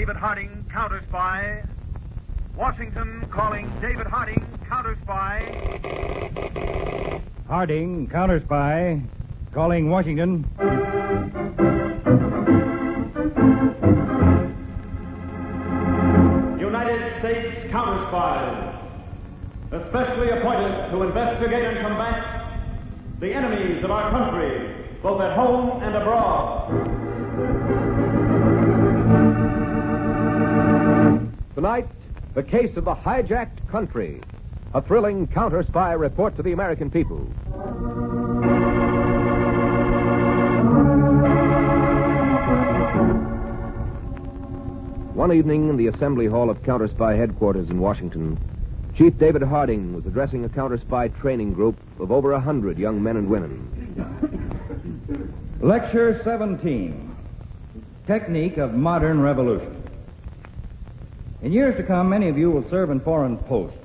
David Harding, CounterSpy. Washington calling David Harding, CounterSpy. Harding, CounterSpy. Calling Washington. United States CounterSpy, especially appointed to investigate and combat the enemies of our country, both at home and abroad. Tonight, the case of the hijacked country. A thrilling counter-spy report to the American people. One evening in the assembly hall of counter-spy headquarters in Washington, Chief David Harding was addressing a counter-spy training group of over 100 young men and women. Lecture 17. Technique of Modern Revolution. In years to come, many of you will serve in foreign posts,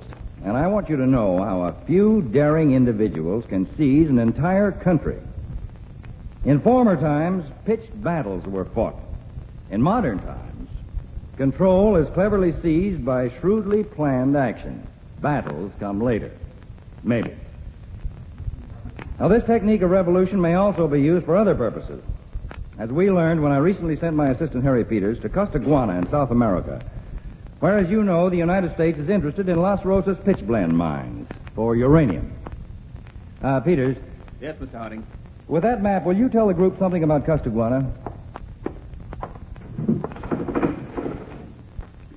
and I want you to know how a few daring individuals can seize an entire country. In former times, pitched battles were fought. In modern times, control is cleverly seized by shrewdly planned action. Battles come later. Maybe. Now, this technique of revolution may also be used for other purposes. As we learned when I recently sent my assistant, Harry Peters, to Costaguana in South America, where, as you know, the United States is interested in Las Rosas pitchblende mines for uranium. Peters. Yes, Mr. Harding. With that map, will you tell the group something about Costaguana?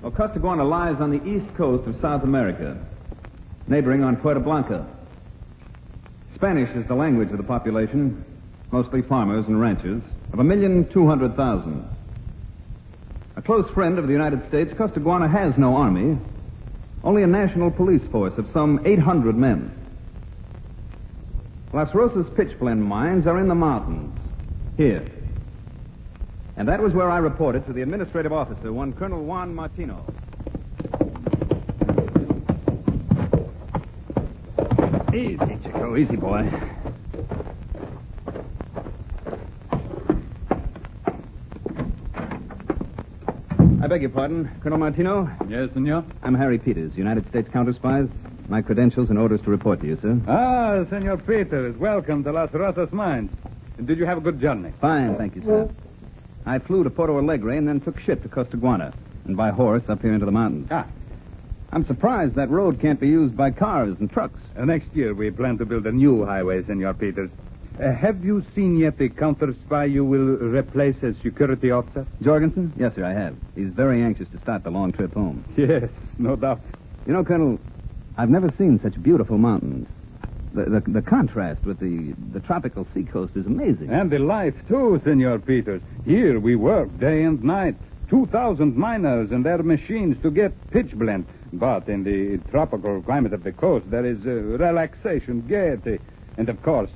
Well, Costaguana lies on the east coast of South America, neighboring on Puerto Blanca. Spanish is the language of the population, mostly farmers and ranchers, of 1,200,000. A close friend of the United States, Costaguana has no army, only a national police force of some 800 men. Las Rosas pitchblende mines are in the mountains, here. And that was where I reported to the administrative officer, one Colonel Juan Martino. Easy, Chico. Easy, boy. I beg your pardon, Colonel Martino? Yes, senor? I'm Harry Peters, United States CounterSpies. My credentials and orders to report to you, sir. Ah, Senor Peters. Welcome to Las Rosas Mines. Did you have a good journey? Fine, thank you, sir. I flew to Porto Alegre and then took ship to Costaguana, and by horse up here into the mountains. I'm surprised that road can't be used by cars and trucks. Next year, we plan to build a new highway, Senor Peters. Have you seen yet the counter-spy you will replace as security officer? Jorgensen? Yes, sir, I have. He's very anxious to start the long trip home. Yes, no doubt. You know, Colonel, I've never seen such beautiful mountains. The contrast with the tropical seacoast is amazing. And the life, too, Senor Peters. Here we work day and night. 2,000 miners and their machines to get pitchblende. But in the tropical climate of the coast, there is relaxation, gaiety. And, of course,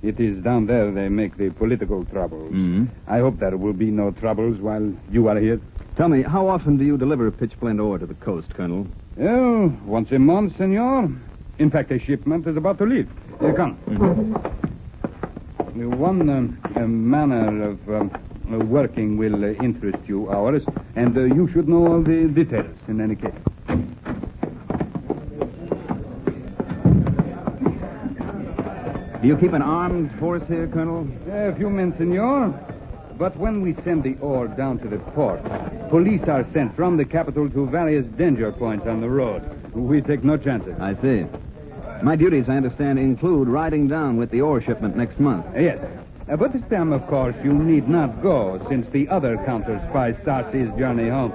it is down there they make the political troubles. Mm-hmm. I hope there will be no troubles while you are here. Tell me, how often do you deliver pitchblende ore to the coast, Colonel? Oh, once a month, senor. In fact, a shipment is about to leave. Here, come. Mm-hmm. One manner of working will interest you, ours, and you should know all the details in any case. Do you keep an armed force here, Colonel? A few men, senor. But when we send the ore down to the port, police are sent from the capital to various danger points on the road. We take no chances. I see. My duties, I understand, include riding down with the ore shipment next month. Yes. But this time, of course, you need not go, since the other counter-spy starts his journey home.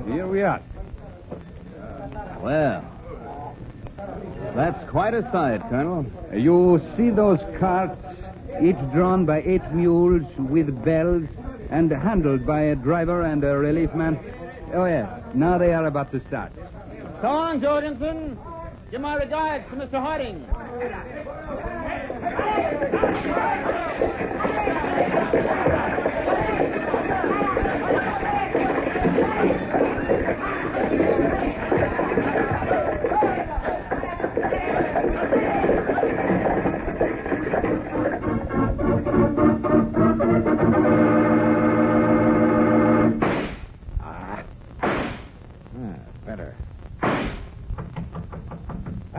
Here we are. Well, that's quite a sight, Colonel. You see those carts, each drawn by 8 mules with bells and handled by a driver and a relief man? Oh, yes. Now they are about to start. So long, Jorgensen. Give my regards to Mr. Harding.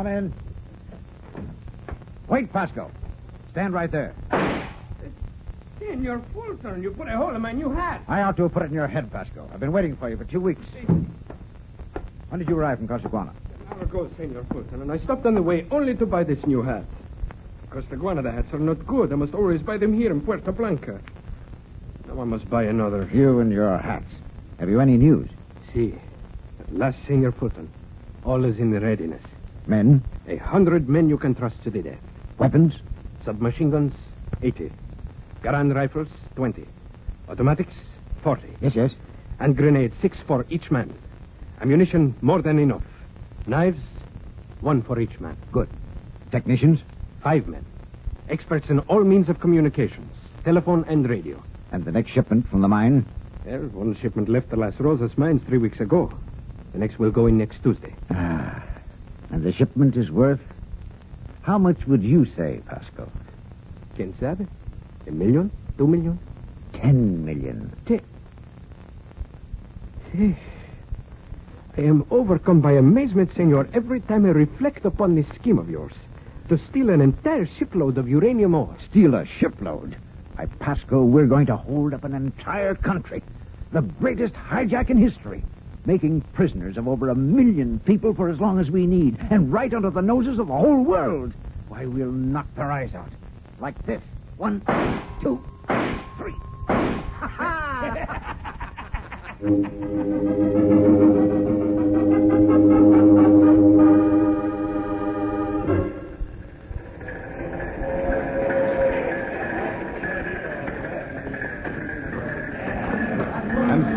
Come in. Wait, Pasco. Stand right there. Senor Fulton, you put a hole in my new hat. I ought to have put it in your head, Pasco. I've been waiting for you for 2 weeks. When did you arrive from Costaguana? An hour ago, Senor Fulton, and I stopped on the way only to buy this new hat. Costaguana, the hats are not good. I must always buy them here in Puerto Blanca. Now I must buy another. You and your hats. Have you any news? Si. At last, Senor Fulton. All is in readiness. Men? 100 men you can trust to the death. Weapons? Submachine guns, 80. Garand rifles, 20. Automatics, 40. Yes. And grenades, 6 for each man. Ammunition, more than enough. Knives, 1 for each man. Good. Technicians? 5 men. Experts in all means of communications, telephone and radio. And the next shipment from the mine? Well, one shipment left the Las Rosas mines 3 weeks ago. The next will go in next Tuesday. And the shipment is worth... How much would you say, Pasco? Quien sabe? $1 million? $2 million? 10 million. I am overcome by amazement, senor, every time I reflect upon this scheme of yours. To steal an entire shipload of uranium ore. Steal a shipload? Why, Pasco, we're going to hold up an entire country. The greatest hijack in history. Making prisoners of over 1 million people for as long as we need. And right under the noses of the whole world. Why, we'll knock their eyes out. Like this. 1, 2, 3.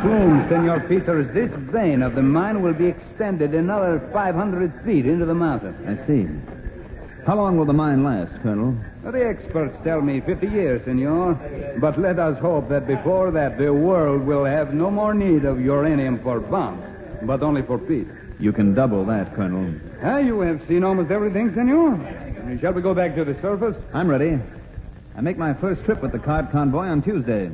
Soon, Senor Peters, this vein of the mine will be extended another 500 feet into the mountain. I see. How long will the mine last, Colonel? The experts tell me 50 years, Senor. But let us hope that before that the world will have no more need of uranium for bombs, but only for peace. You can double that, Colonel. You have seen almost everything, Senor. Shall we go back to the surface? I'm ready. I make my first trip with the card convoy on Tuesday.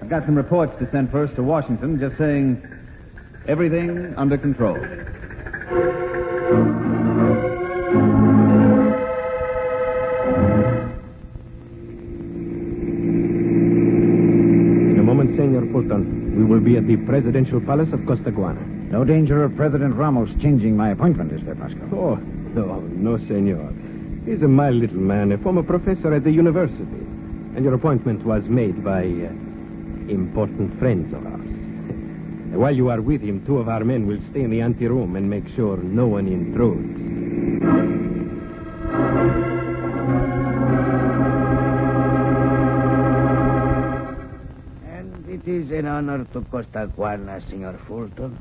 I've got some reports to send first to Washington, just saying everything under control. In a moment, Senor Fulton, we will be at the presidential palace of Costaguana. No danger of President Ramos changing my appointment, is there, Pasco? Oh, no, senor. He's a mild little man, a former professor at the university. And your appointment was made by important friends of ours. While you are with him, 2 of our men will stay in the anteroom and make sure no one intrudes. And it is an honor to Costaguana, Senor Fulton,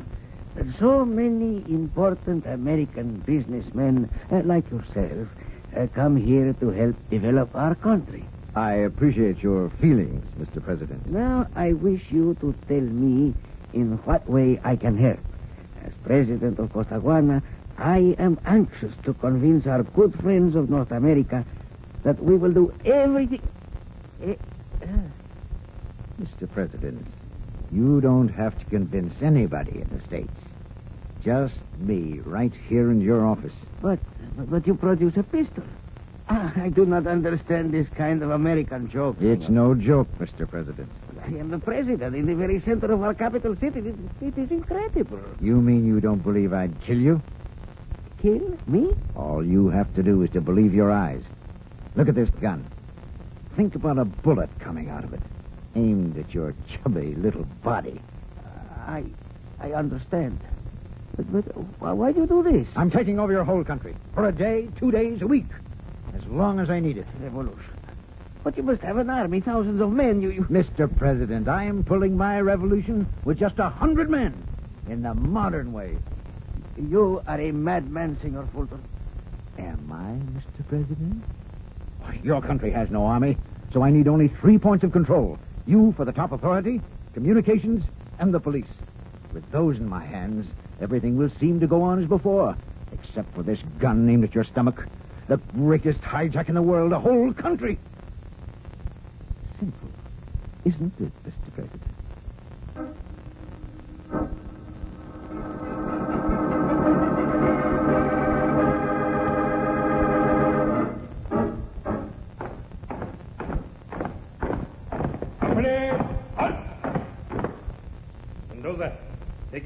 that so many important American businessmen like yourself come here to help develop our country. I appreciate your feelings, Mr. President. Now, I wish you to tell me in what way I can help. As president of Costaguana, I am anxious to convince our good friends of North America that we will do everything... Mr. President, you don't have to convince anybody in the States. Just me, right here in your office. But you produce a pistol. I do not understand this kind of American joke. It's no joke, Mr. President. I am the president in the very center of our capital city. It is incredible. You mean you don't believe I'd kill you? Kill me? All you have to do is to believe your eyes. Look at this gun. Think about a bullet coming out of it, aimed at your chubby little body. I understand. But why do you do this? I'm taking over your whole country. For a day, 2 days, a week. As long as I need it. Revolution. But you must have an army, thousands of men. You... Mr. President, I am pulling my revolution with just 100 men. In the modern way. You are a madman, Senor Fulton. Am I, Mr. President? Why, your country has no army, so I need only 3 points of control. You for the top authority, communications, and the police. With those in my hands, everything will seem to go on as before, except for this gun aimed at your stomach. The greatest hijack in the world, a whole country. Simple, isn't it, Mr. President?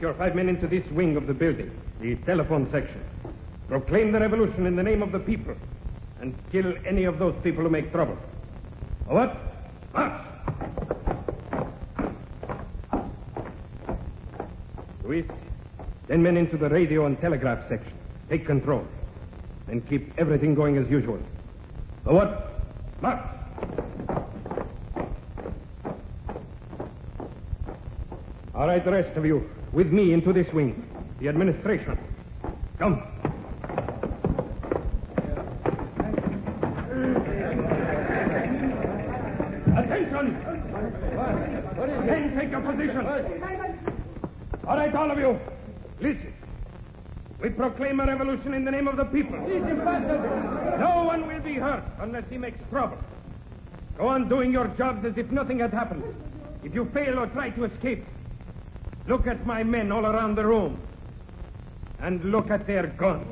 your 5 men into this wing of the building, the telephone section. Proclaim the revolution in the name of the people, and kill any of those people who make trouble. What? March! Luis, 10 men into the radio and telegraph section. Take control. Then keep everything going as usual. What? March! All right, the rest of you, with me into this wing. The administration. Come. Attention! Men, take your position. All right, all of you, listen. We proclaim a revolution in the name of the people. No one will be hurt unless he makes trouble. Go on doing your jobs as if nothing had happened. If you fail or try to escape, look at my men all around the room. And look at their guns.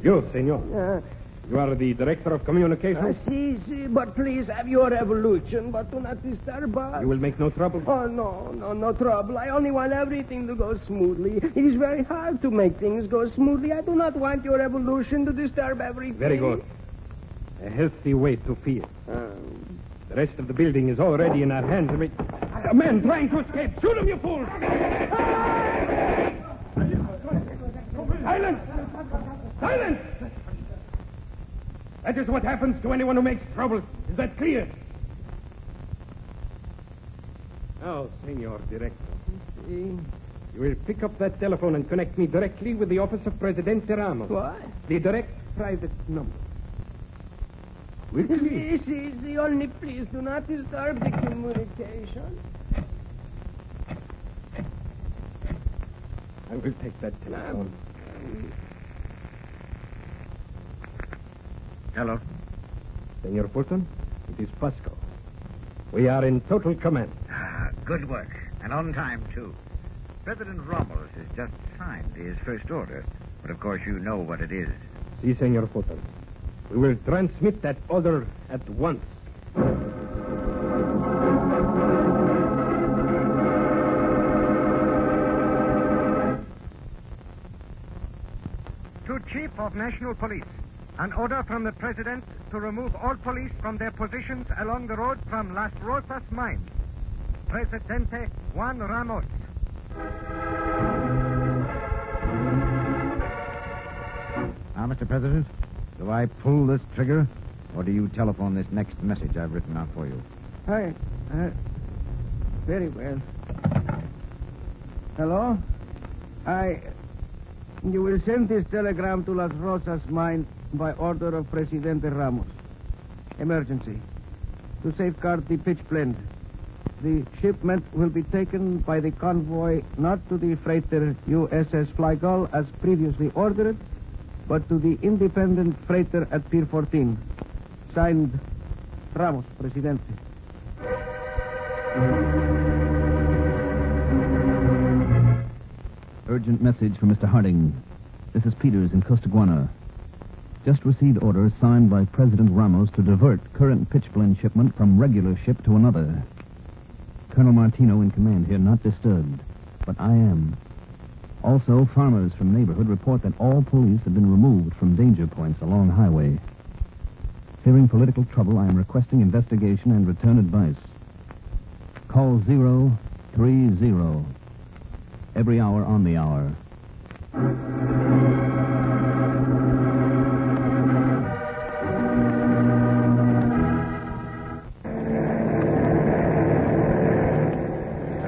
You, senor. You are the director of communications? Si, but please have your revolution, but do not disturb us. You will make no trouble? Oh, no trouble. I only want everything to go smoothly. It is very hard to make things go smoothly. I do not want your revolution to disturb everything. Very good. A healthy way to feel. The rest of the building is already in our hands. A man trying to escape. Shoot him, you fools! Silence! Silence! That is what happens to anyone who makes trouble. Is that clear? Now, Senor Director, you will pick up that telephone and connect me directly with the office of Presidente Ramos. What? The direct private number. Si, only please do not disturb the communication. I will take that telephone. Hello. Senor Fulton, it is Pascal. We are in total command. Good work. And on time, too. President Ramos has just signed his first order. But, of course, you know what it is. Si, Senor Fulton. We will transmit that order at once. To Chief of National Police, an order from the President to remove all police from their positions along the road from Las Rosas mine. Presidente Juan Ramos. Now, Mr. President, do I pull this trigger, or do you telephone this next message I've written out for you? Very well. Hello? You will send this telegram to Las Rosas mine by order of Presidente Ramos. Emergency. To safeguard the pitch blend. The shipment will be taken by the convoy not to the freighter USS Flygull as previously ordered, but to the independent freighter at Pier 14. Signed, Ramos, Presidente. Urgent message from Mr. Harding. This is Peters in Costaguana. Just received orders signed by President Ramos to divert current pitchblende shipment from regular ship to another. Colonel Martino in command here, not disturbed, but I am. Also, farmers from neighborhood report that all police have been removed from danger points along highway. Fearing political trouble, I am requesting investigation and return advice. Call 030. Every hour on the hour.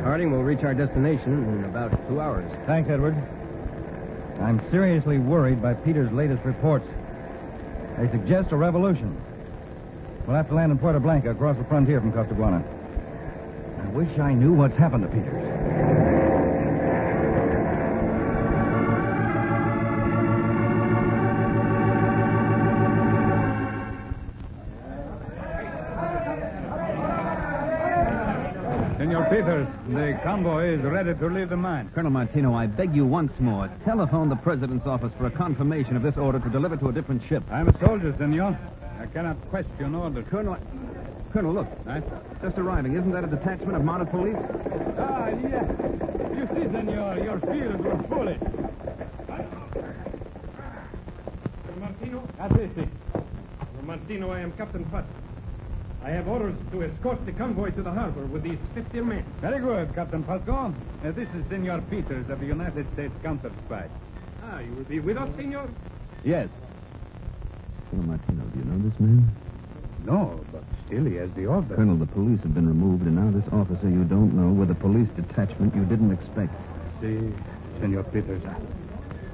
Harding will reach our destination in about 2 hours. Thanks, Edward. I'm seriously worried by Peter's latest reports. They suggest a revolution. We'll have to land in Puerto Blanca across the frontier from Costaguana. I wish I knew what's happened to Peters. Senor Peters, the convoy is ready to leave the mine. Colonel Martino, I beg you once more, telephone the President's office for a confirmation of this order to deliver to a different ship. I'm a soldier, senor. I cannot question orders. Colonel... Colonel, look. Just arriving. Isn't that a detachment of mounted police? Ah, yes. You see, senor, your fears were foolish. Martino? That's it. Martino, I am Captain Fuss. I have orders to escort the convoy to the harbor with these 50 men. Very good, Captain Pasco. This is Senor Peters of the United States CounterSpy. Ah, you will be with us, senor? Yes. Colonel Martino, do you know this man? No, but still he has the order. Colonel, the police have been removed, and now this officer you don't know with a police detachment you didn't expect. Si, Senor Peters.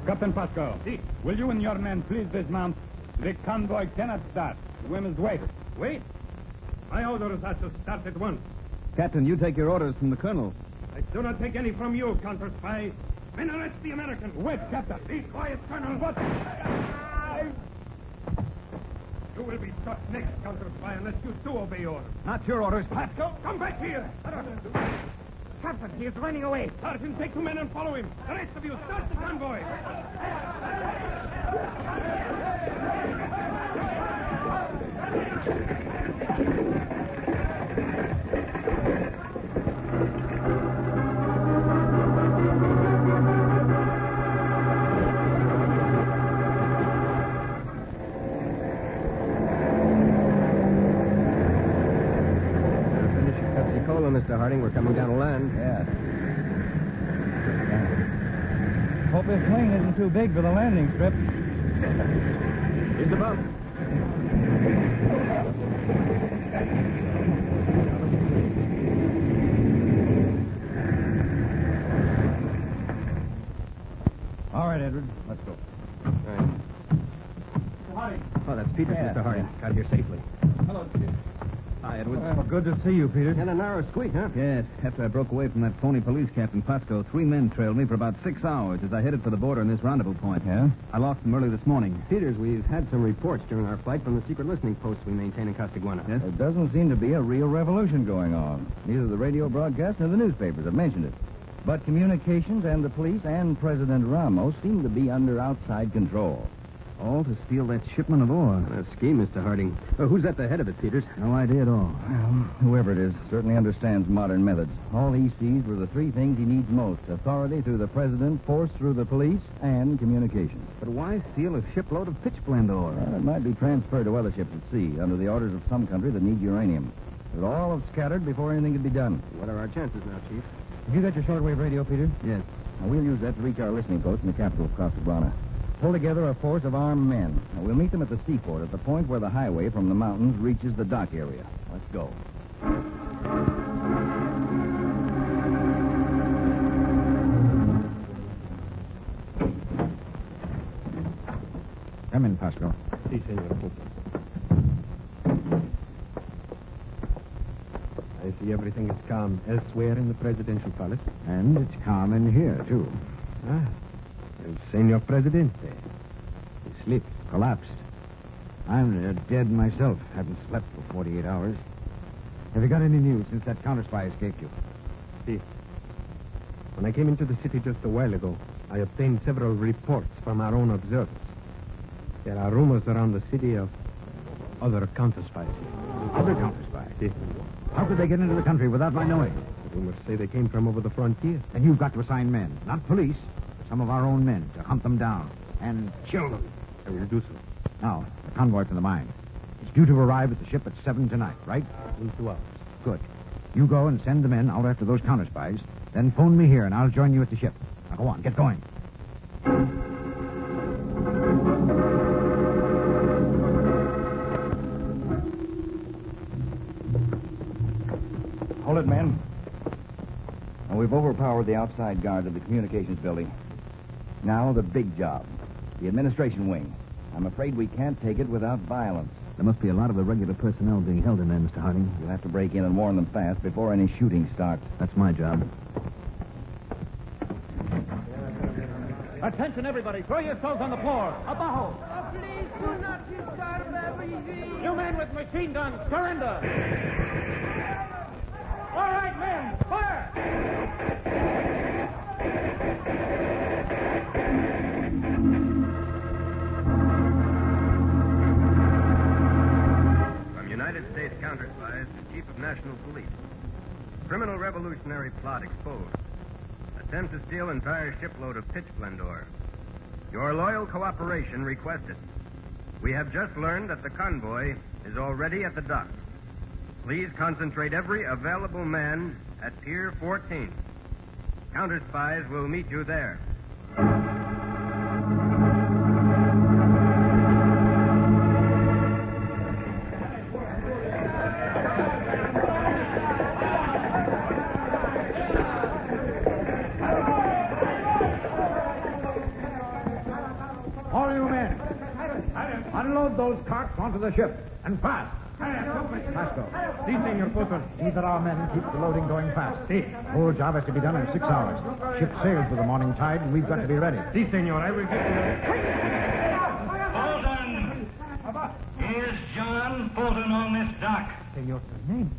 Captain Pasco, will you and your men please dismount? The convoy cannot start. We must wait. Wait? My orders are to start at once. Captain, you take your orders from the colonel. I do not take any from you, CounterSpy. Men, arrest the American. Wait, Captain. Be quiet, Colonel. What? You will be shot next, CounterSpy, unless you do obey orders. Not your orders. Pasco, come back here. Captain, he is running away. Sergeant, take 2 men and follow him. The rest of you, start the convoy. Mr. Harding, we're coming down to land. Yeah. Hope this plane isn't too big for the landing strip. Here's the bump. All right, Edward. Let's go. All right. Harding. Oh, that's Peters, Yeah. Mr. Harding. Got here safely. Hello, Peter. Hi, Edward. Well, good to see you, Peter. And a narrow squeak, huh? Yes, after I broke away from that phony police captain, Pasco, 3 men trailed me for about 6 hours as I headed for the border in this rendezvous point. Yeah? I lost them early this morning. Peters, we've had some reports during our flight from the secret listening post we maintain in Costaguana. Yes? There doesn't seem to be a real revolution going on. Neither the radio broadcast nor the newspapers have mentioned it. But communications and the police and President Ramos seem to be under outside control. All to steal that shipment of ore. A scheme, Mr. Harding. Who's at the head of it, Peters? No idea at all. Well, whoever it is certainly understands modern methods. All he sees were the 3 things he needs most: authority through the president, force through the police, and communications. But why steal a shipload of pitchblende ore? Well, it might be transferred to other ships at sea under the orders of some country that need uranium. It would all have scattered before anything could be done. What are our chances now, Chief? Have you got your shortwave radio, Peter? Yes. Now, we'll use that to reach our listening post in the capital of Costaguana. Pull together a force of armed men. Now, we'll meet them at the seaport at the point where the highway from the mountains reaches the dock area. Let's go. Come in, Pasco. Si, senor. I see everything is calm elsewhere in the presidential palace. And it's calm in here, too. Ah, el Senor Presidente. He sleeps, collapsed. I'm dead myself. Haven't slept for 48 hours. Have you got any news since that counterspy escaped you? Si. When I came into the city just a while ago, I obtained several reports from our own observers. There are rumors around the city of other counterspies. Other counterspies? Si. How could they get into the country without my knowing? The rumors say they came from over the frontier. And you've got to assign men, not police, but some of our own men to hunt them down and kill them. I will do so. Now, the convoy from the mine. It's due to arrive at the ship at 7 tonight, right? In 2 hours. Good. You go and send the men out after those counterspies, then phone me here and I'll join you at the ship. Now go on, get going. Hold it, men. Now, we've overpowered the outside guard of the communications building. Now, the big job. The administration wing. I'm afraid we can't take it without violence. There must be a lot of irregular personnel being held in there, Mr. Harding. You'll have to break in and warn them fast before any shooting starts. That's my job. Attention, everybody. Throw yourselves on the floor. Abajo. Please do not disturb everything. You men with machine guns, surrender. All right, men, fire. From United States CounterSpies, Criminal revolutionary plot exposed. Attempt to steal entire shipload of pitchblende ore. Your loyal cooperation requested. We have just learned that the convoy is already at the dock. Please concentrate every available man at Pier 14. CounterSpies will meet you there. All you men, unload those carts onto the ship, and fast. Pasco. Si, Senor Fulton. See that our men keep the loading going fast. Si. The whole job has to be done in 6 hours. Ship sails with the morning tide, and we've got to be ready. Si, Senor. I will get Fulton! Is John Fulton on this dock? Senor, name?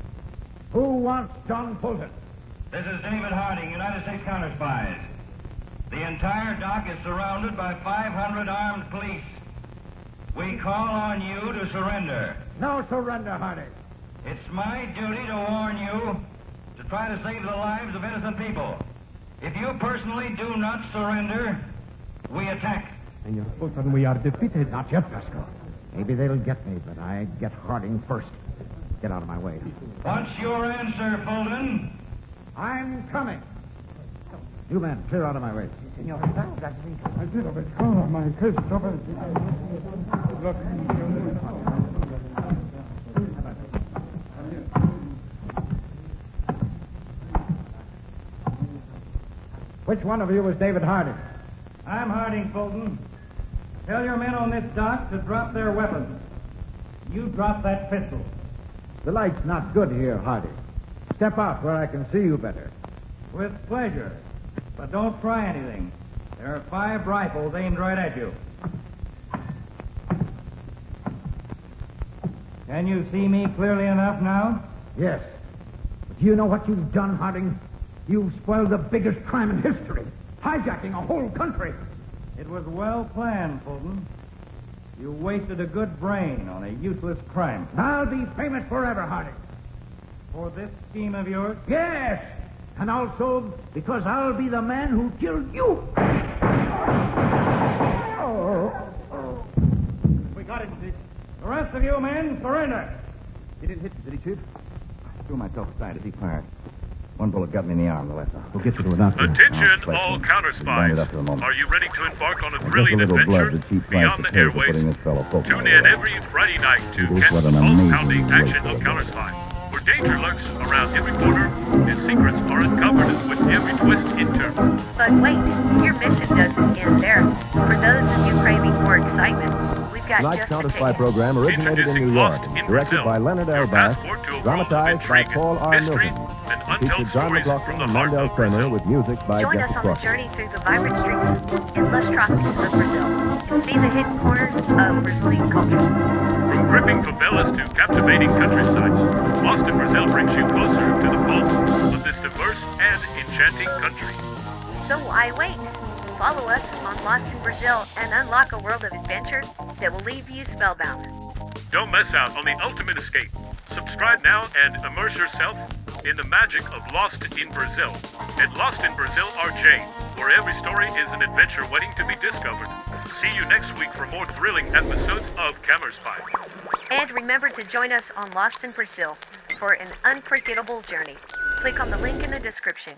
Who wants John Fulton? This is David Harding, United States CounterSpies. The entire dock is surrounded by 500 armed police. We call on you to surrender. No surrender, Harding. It's my duty to warn you to try to save the lives of innocent people. If you personally do not surrender, we attack. Senor Fulton, we are defeated. Not yet, Pasco. Maybe they'll get me, but I get Harding first. Get out of my way. What's your answer, Fulton? I'm coming. You men, clear out of my way. Senor, I did of it. Oh, my case is over. Look. Which one of you was David Harding? I'm Harding, Fulton. Tell your men on this dock to drop their weapons. You drop that pistol. The light's not good here, Harding. Step out where I can see you better. With pleasure. But don't try anything. There are 5 rifles aimed right at you. Can you see me clearly enough now? Yes. But do you know what you've done, Harding? You've spoiled the biggest crime in history. Hijacking a whole country. It was well planned, Fulton. You wasted a good brain on a useless crime. I'll be famous forever, Harding. For this scheme of yours? Yes. And also because I'll be the man who killed you. We got it, Chief. The rest of you men, surrender. He didn't hit you, did he, Chief? I threw myself aside as he fired. One bullet got me in the arm, the left arm. We'll get you to a doctor. Attention, all CounterSpies. Are you ready to embark on a thrilling adventure beyond the airways? Tune in every Friday night to catch the pulse-pounding action of CounterSpy, where danger lurks around every corner and secrets are uncovered with every twist and turn. But wait, your mission doesn't end there. For those of you craving more excitement, we've got Tonight's just the CounterSpy ticket. program originated in New York, directed by Leonard L. Bass, dramatized by Paul R. mystery, Milton. and Featured untold John stories McLaughlin from the and heart Mandel of Kramer Brazil. with music by Join Jeff us on the Crawford. journey through the vibrant streets and lush tropics of Brazil and see the hidden corners of Brazilian culture. From gripping favelas to captivating countrysides, Lost in Brazil brings you closer to the pulse of this diverse and enchanting country. So why wait? Follow us on Lost in Brazil and unlock a world of adventure that will leave you spellbound. Don't miss out on the ultimate escape. Subscribe now and immerse yourself in the magic of Lost in Brazil at Lost in Brazil RJ, where every story is an adventure waiting to be discovered. See you next week for more thrilling episodes of CounterSpy. And remember to join us on Lost in Brazil for an unforgettable journey. Click on the link in the description.